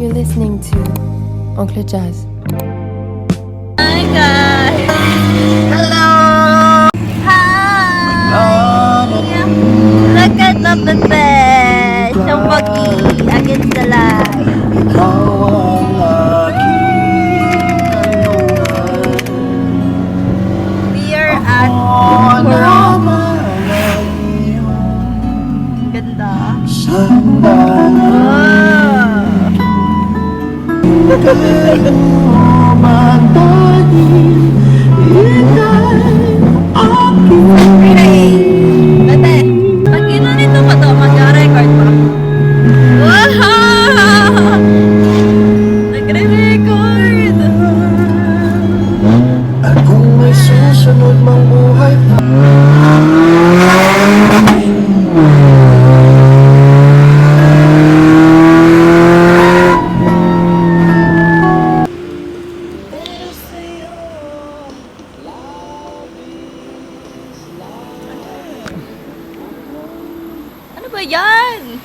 You're listening to Oncle Jazz. Hi guys! Hello! Hi! Look at the bebe! Shumbagi against the light. We are at Kurong. Ganda. Ate, pag ginanito ko to, mag-record pa. Wow! Nagre-record! At kung may susunod mang buhay pa. Ano ba yan?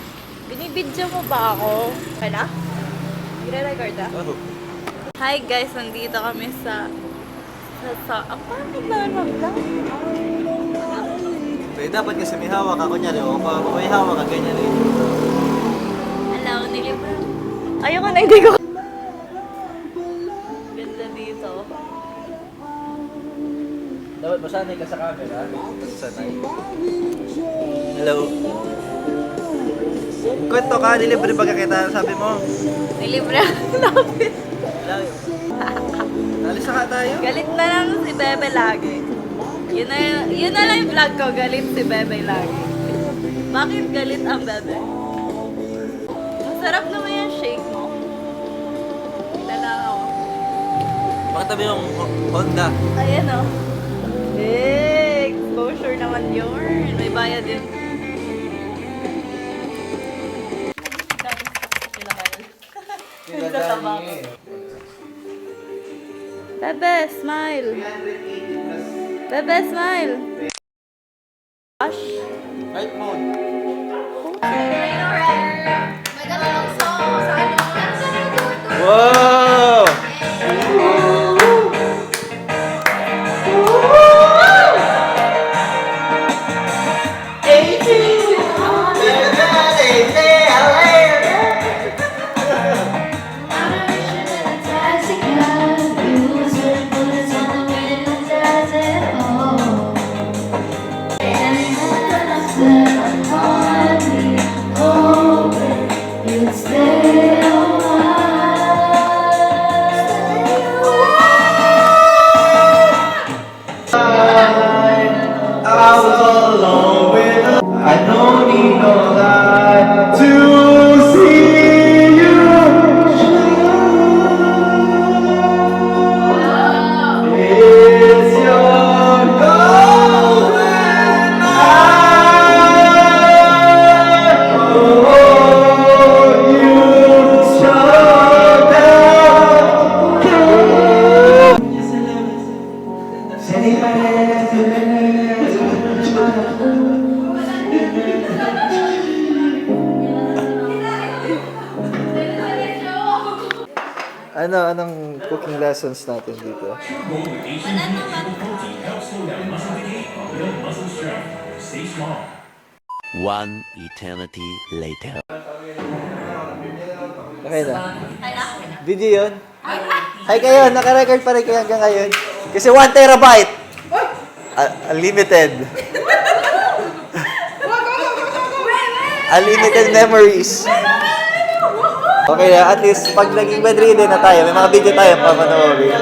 Binibidyo mo ba ako? Kala? Nagre-record ah? Hi guys, nandito kami sa ang pangit na mag-vlog. Eh, dapat kasi may hawak ako niyan. O, pag may hawak ka, ganyan eh. Hello, nilibra. Ayoko na, hindi ko. Ganda dito. Dapat masanay ka sa camera. Sanay. Hello. Kwento ka, nilibre ba kita? Sabi mo. Nilibra. Lapit. Alis na ka tayo. Galit na lang si Bebe lagi. Yun na lang yung vlog ko, galit si Bebe lagi. Bakit galit ang Bebe? Masarap naman yung shake mo. Kilala ako. Bakit tabi yung Honda? Ayan o. Eh, exposure naman yun. May bayad yun. Bebe, smile. Bebe, smile. Gosh. Right mode. Wow! I was all alone with I don't need no light to see you shine. It's your golden eye. Oh, you shut Anong cooking lessons natin dito? One eternity later. Okay na. Video yun? Hi kayo, naka-record pa rin kayo hanggang ngayon. Kasi 1 terabyte! Unlimited. Unlimited memories. Okay na, at least pag naging bedridden na tayo, may mga video tayo papanoorin.